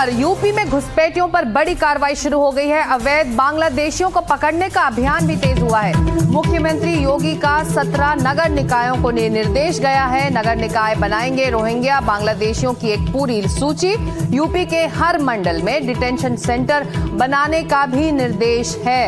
UP में घुसपैठियों पर बड़ी कार्रवाई शुरू हो गई है। अवैध बांग्लादेशियों को पकड़ने का अभियान भी तेज हुआ है। मुख्यमंत्री योगी का 17 नगर निकायों को निर्देश गया है। नगर निकाय बनाएंगे रोहिंग्या बांग्लादेशियों की एक पूरी सूची। यूपी के हर मंडल में डिटेंशन सेंटर बनाने का भी निर्देश है।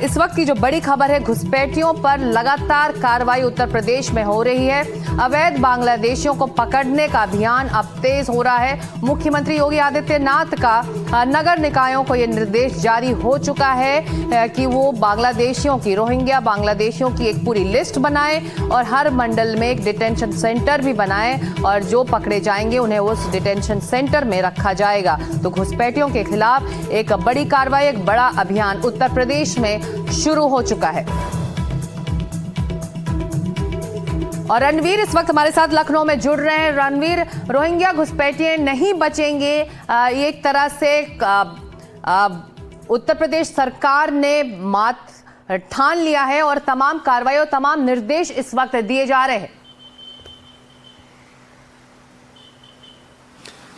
इस वक्त की जो बड़ी खबर है, घुसपैठियों पर लगातार कार्रवाई उत्तर प्रदेश में हो रही है। अवैध बांग्लादेशियों को पकड़ने का अभियान अब तेज हो रहा है। मुख्यमंत्री योगी आदित्यनाथ का नगर निकायों को यह निर्देश जारी हो चुका है कि वो बांग्लादेशियों की, रोहिंग्या बांग्लादेशियों की एक पूरी लिस्ट बनाएं और हर मंडल में एक डिटेंशन सेंटर भी बनाएं और जो पकड़े जाएंगे उन्हें उस डिटेंशन सेंटर में रखा जाएगा। तो घुसपैठियों के खिलाफ एक बड़ी कार्रवाई, एक बड़ा अभियान उत्तर प्रदेश में शुरू हो चुका है। और रणवीर इस वक्त हमारे साथ लखनऊ में जुड़ रहे हैं। रणवीर, रोहिंग्या घुसपैठिए नहीं बचेंगे, एक तरह से उत्तर प्रदेश सरकार ने ठान लिया है और तमाम कार्रवाई और तमाम निर्देश इस वक्त दिए जा रहे हैं।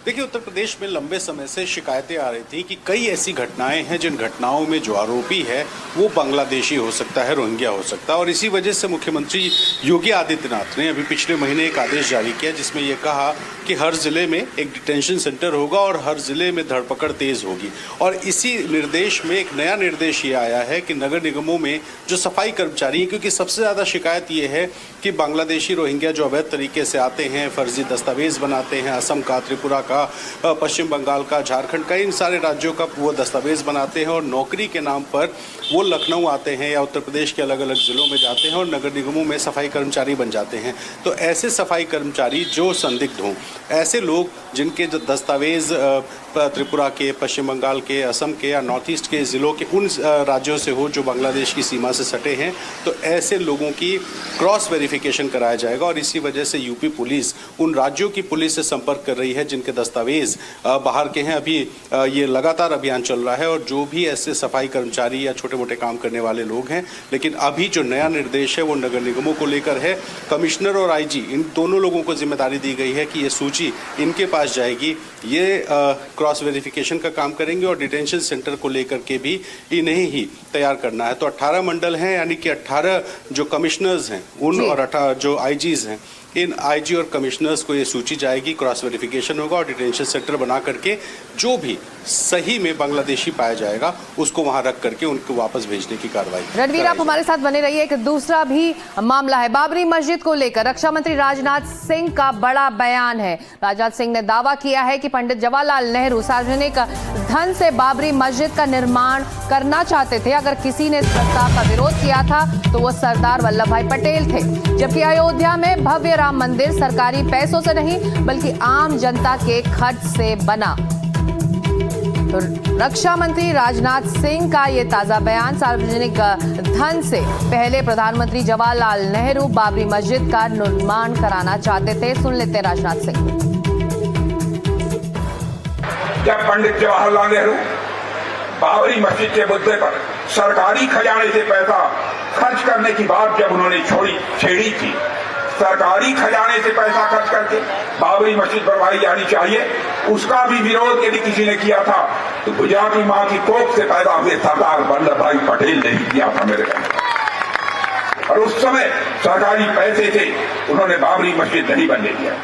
देखिए, उत्तर प्रदेश में लंबे समय से शिकायतें आ रही थी कि कई ऐसी घटनाएं हैं जिन घटनाओं में जो आरोपी है वो बांग्लादेशी हो सकता है, रोहिंग्या हो सकता है। और इसी वजह से मुख्यमंत्री योगी आदित्यनाथ ने अभी पिछले महीने एक आदेश जारी किया जिसमें ये कहा कि हर जिले में एक डिटेंशन सेंटर होगा और हर जिले में धरपकड़ तेज होगी। और इसी निर्देश में एक नया निर्देश ये आया है कि नगर निगमों में जो सफाई कर्मचारी हैं, क्योंकि सबसे ज़्यादा शिकायत ये है कि बांग्लादेशी रोहिंग्या जो अवैध तरीके से आते हैं, फर्जी दस्तावेज बनाते हैं, असम का, त्रिपुरा का, पश्चिम बंगाल का, झारखंड का, इन सारे राज्यों का वो दस्तावेज बनाते हैं और नौकरी के नाम पर वो लखनऊ आते हैं या उत्तर प्रदेश के अलग अलग ज़िलों में जाते हैं और नगर निगमों में सफाई कर्मचारी बन जाते हैं। तो ऐसे सफाई कर्मचारी जो संदिग्ध हों, ऐसे लोग जिनके जो दस्तावेज त्रिपुरा के, पश्चिम बंगाल के, असम के या नॉर्थ ईस्ट के ज़िलों के उन राज्यों से हो जो बांग्लादेश की सीमा से सटे हैं, तो ऐसे लोगों की क्रॉस वेरिफिकेशन कराया जाएगा। और इसी वजह से यूपी पुलिस उन राज्यों की पुलिस से संपर्क कर रही है जिनके दस्तावेज बाहर के हैं। अभी ये लगातार अभियान चल रहा है और जो भी ऐसे सफाई कर्मचारी या छोटे मोटे काम करने वाले लोग हैं, लेकिन अभी जो नया निर्देश है वो नगर निगमों को लेकर है। कमिश्नर और आईजी, इन दोनों लोगों को जिम्मेदारी दी गई है कि ये सूची इनके पास जाएगी, ये क्रॉस वेरिफिकेशन का काम करेंगे और डिटेंशन सेंटर को लेकर के भी इन्हें ही तैयार करना है। तो 18 मंडल हैं, यानी कि 18 जो कमिश्नर्स हैं उन और 18 जो आईजीज हैं, इन आईजी और कमिश्नर्स को ये सूची जाएगी, क्रॉस वेरिफिकेशन होगा और डिटेंशन सेंटर बना करके जो भी सही में बांग्लादेशी पाया जाएगा उसको वहां रख करके उनको वापस भेजने की कार्रवाई। रणवीर, आप हमारे साथ बने रहिए। एक दूसरा भी मामला है बाबरी मस्जिद को लेकर। रक्षा मंत्री राजनाथ सिंह का बड़ा बयान है। राजनाथ सिंह ने दावा किया है कि पंडित जवाहरलाल नेहरू सार्वजनिक धन से बाबरी मस्जिद का निर्माण करना चाहते थे। अगर किसी ने इस प्रस्ताव का विरोध किया था तो वो सरदार वल्लभ भाई पटेल थे। जबकि अयोध्या में भव्य राम मंदिर सरकारी पैसों से नहीं बल्कि आम जनता के खर्च से बना। तो रक्षा मंत्री राजनाथ सिंह का ये ताजा बयान, सार्वजनिक धन से पहले प्रधानमंत्री जवाहरलाल नेहरू बाबरी मस्जिद का निर्माण कराना चाहते थे। सुन लेते राजनाथ सिंह। जब पंडित जवाहरलाल नेहरू बाबरी मस्जिद के मुद्दे पर सरकारी खजाने से पैसा खर्च करने की बात जब उन्होंने छेड़ी थी, सरकारी खजाने से पैसा खर्च करके बाबरी मस्जिद बनवाई जानी चाहिए, उसका भी विरोध यदि किसी ने किया था तो गुजराती मां की कोख से पैदा हुए सरदार वल्लभ भाई पटेल ने ही किया था मेरे घर। और उस समय सरकारी पैसे से उन्होंने बाबरी मस्जिद नहीं बनने दिया।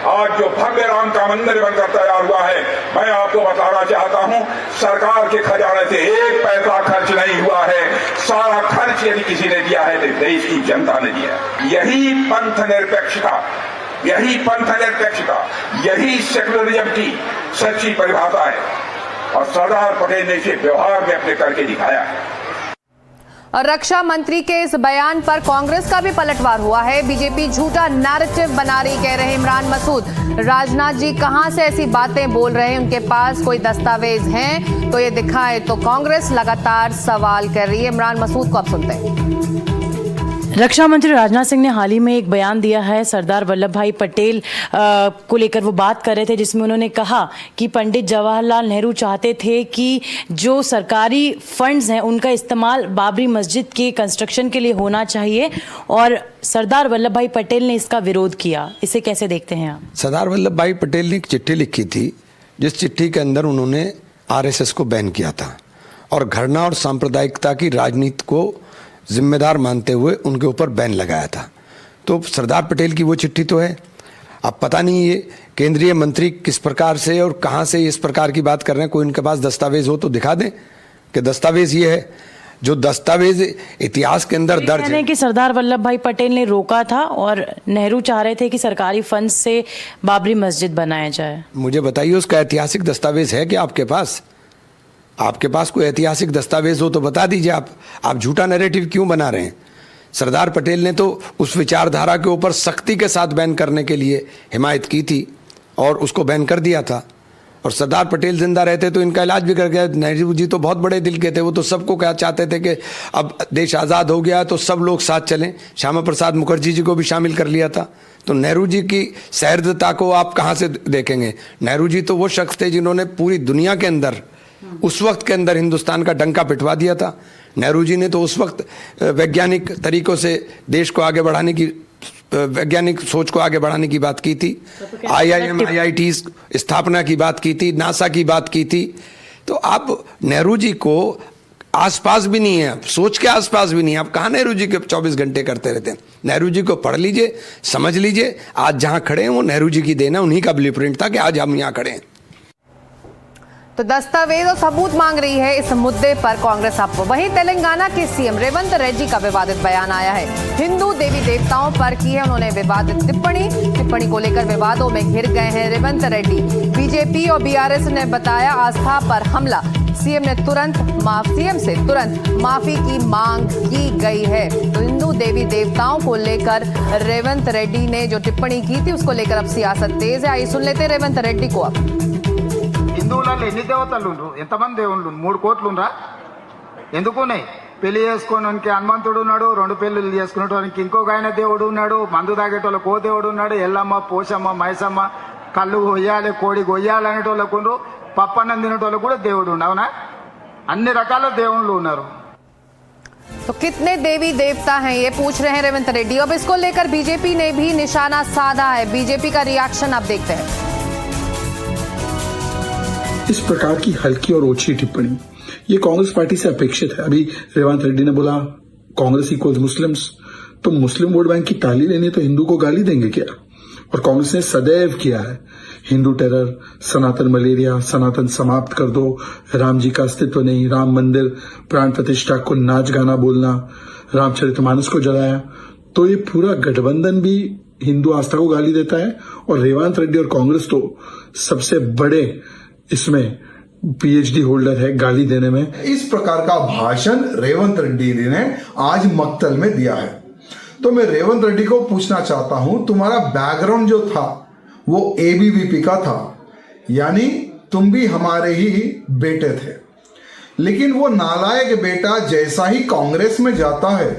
आज जो भव्य राम का मंदिर बनकर तैयार हुआ है, मैं आपको बताना चाहता हूं, सरकार के खजाने से एक पैसा खर्च नहीं हुआ है। सारा खर्च यदि किसी ने दिया है तो देश की जनता ने दिया है। यही पंथ निरपेक्षता, यही सेक्युलरिज्म की सच्ची परिभाषा है और सरदार पटेल ने इसे व्यवहार में अपने करके दिखाया है। और रक्षा मंत्री के इस बयान पर कांग्रेस का भी पलटवार हुआ है। बीजेपी झूठा नैरेटिव बना रही, कह रहे इमरान मसूद। राजनाथ जी कहां से ऐसी बातें बोल रहे हैं? उनके पास कोई दस्तावेज हैं तो ये दिखाएं। तो कांग्रेस लगातार सवाल कर रही है। इमरान मसूद को आप सुनते हैं। रक्षा मंत्री राजनाथ सिंह ने हाल ही में एक बयान दिया है सरदार वल्लभ भाई पटेल को लेकर। वो बात कर रहे थे जिसमें उन्होंने कहा कि पंडित जवाहरलाल नेहरू चाहते थे कि जो सरकारी फंड्स हैं उनका इस्तेमाल बाबरी मस्जिद के कंस्ट्रक्शन के लिए होना चाहिए और सरदार वल्लभ भाई पटेल ने इसका विरोध किया। इसे कैसे देखते हैं आप? सरदार वल्लभ भाई पटेल ने एक चिट्ठी लिखी थी जिस चिट्ठी के अंदर उन्होंने आरएसएस को बैन किया था और घृणा और सांप्रदायिकता की राजनीति को जिम्मेदार मानते हुए उनके ऊपर बैन लगाया था। तो सरदार पटेल की वो चिट्ठी तो है। अब पता नहीं ये केंद्रीय मंत्री किस प्रकार से और कहाँ से इस प्रकार की बात कर रहे हैं। कोई इनके पास दस्तावेज हो तो दिखा दें कि दस्तावेज ये है। जो दस्तावेज इतिहास के अंदर दर्ज है कि सरदार वल्लभ भाई पटेल ने रोका था और नेहरू चाह रहे थे कि सरकारी फंड से बाबरी मस्जिद बनाया जाए। मुझे बताइए उसका ऐतिहासिक दस्तावेज है क्या आपके पास? आपके पास कोई ऐतिहासिक दस्तावेज हो तो बता दीजिए। आप झूठा नैरेटिव क्यों बना रहे हैं? सरदार पटेल ने तो उस विचारधारा के ऊपर सख्ती के साथ बैन करने के लिए हिमायत की थी और उसको बैन कर दिया था। और सरदार पटेल जिंदा रहते तो इनका इलाज भी कर गया। नेहरू जी तो बहुत बड़े दिल के थे, वो तो सबको क्या चाहते थे कि अब देश आज़ाद हो गया तो सब लोग साथ चलें। श्यामा प्रसाद मुखर्जी जी को भी शामिल कर लिया था। तो नेहरू जी की सहृदयता को आप कहाँ से देखेंगे? नेहरू जी तो वो शख्स थे जिन्होंने पूरी दुनिया के अंदर उस वक्त के अंदर हिंदुस्तान का डंका पिटवा दिया था। नेहरू जी ने तो उस वक्त वैज्ञानिक तरीकों से देश को आगे बढ़ाने की, वैज्ञानिक सोच को आगे बढ़ाने की बात की थी। IIM IIT स्थापना की बात की थी, नासा की बात की थी। तो आप नेहरू जी को आसपास भी नहीं है, सोच के आसपास भी नहीं है। आप कहाँ नेहरू जी के 24 घंटे करते रहते हैं? नेहरू जी को पढ़ लीजिए, समझ लीजिए। आज जहाँ खड़े हैं वो नेहरू जी की देन है, उन्हीं का ब्लूप्रिंट था कि आज हम यहाँ खड़े हैं। तो दस्तावेज और सबूत मांग रही है इस मुद्दे पर कांग्रेस। अब वहीं तेलंगाना के सीएम रेवंत रेड्डी का विवादित बयान आया है। हिंदू देवी देवताओं पर की है उन्होंने विवादित टिप्पणी को लेकर विवादों में घिर गए हैं रेवंत रेड्डी। बीजेपी और बीआरएस ने बताया आस्था पर हमला। सीएम से तुरंत माफी की मांग की गई है। तो हिंदू देवी देवताओं को लेकर रेवंत रेड्डी ने जो टिप्पणी की थी उसको लेकर अब सियासत तेज है। आइए सुन लेते हैं रेवंत रेड्डी को। अब హిందువులలో ఎన్ని దేవతలు ఉండ్రు? ఎంతమంది దేవుళ్ళు? 3 కోట్లు ఉండ్రా? ఎందుకున్నాయి? పెళ్లి చేసుకోవడానికి హనుమంతుడు ఉన్నాడు, 2 పెళ్లిళ్ళు చేసుకునేటోనికి ఇంకొక ఆయన దేవుడు ఉన్నాడు, మందు తాగేటోళ్ళకి ఓ దేవుడు ఉన్నాడు, ఎల్లమ్మ, పోషమ్మ, మైసమ్మ, కళ్ళు కొయ్యాలి, కోడి కొయ్యాలి అనేటోళ్ళకు ఉండ్రు, పప్పన్నం తినేటోళ్ళకు కూడా దేవుడు ఉండు. అవునా? అన్ని రకాల దేవుళ్ళు ఉన్నారు। तो कितने देवी देवता हैं ये पूछ रहे हैं रेवंत रेड्डी। अब इसको लेकर बीजेपी ने भी निशाना साधा है। बीजेपी का रिएक्शन अब देखते हैं। इस प्रकार की हल्की और ओछी टिप्पणी ये कांग्रेस पार्टी से अपेक्षित है। अभी रेवंत रेड्डी ने बोला कांग्रेस इक्वल्स मुस्लिम्स, तो मुस्लिम वोट बैंक की ताली लेनी तो हिंदू को गाली देंगे क्या? और कांग्रेस ने सदैव किया है हिंदू टेरर, सनातन मलेरिया, सनातन समाप्त कर दो, राम जी का अस्तित्व नहीं, राम मंदिर प्राण प्रतिष्ठा को नाच गाना बोलना, रामचरितमानस को जलाया। तो ये पूरा गठबंधन भी हिंदू आस्था को गाली देता है और रेवंत रेड्डी और कांग्रेस तो सबसे बड़े इसमें PhD होल्डर है गाली देने में। इस प्रकार का भाषण रेवंत रेड्डी ने आज मक्तल में दिया है। तो मैं रेवंत रेड्डी को पूछना चाहता हूं, तुम्हारा बैकग्राउंड जो था वो ABVP का था, यानी तुम भी हमारे ही बेटे थे। लेकिन वो नालायक बेटा जैसा ही कांग्रेस में जाता है,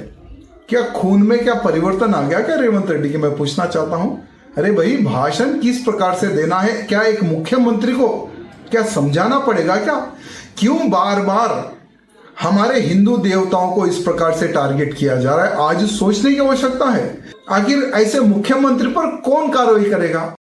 क्या खून में क्या परिवर्तन आ गया क्या रेवंत रेड्डी की? मैं पूछना चाहता हूं। अरे भाई, भाषण किस प्रकार से देना है? क्या एक मुख्यमंत्री को क्या समझाना पड़ेगा क्या? क्यों बार बार हमारे हिंदू देवताओं को इस प्रकार से टारगेट किया जा रहा है? आज सोचने की आवश्यकता है। आखिर ऐसे मुख्यमंत्री पर कौन कार्रवाई करेगा?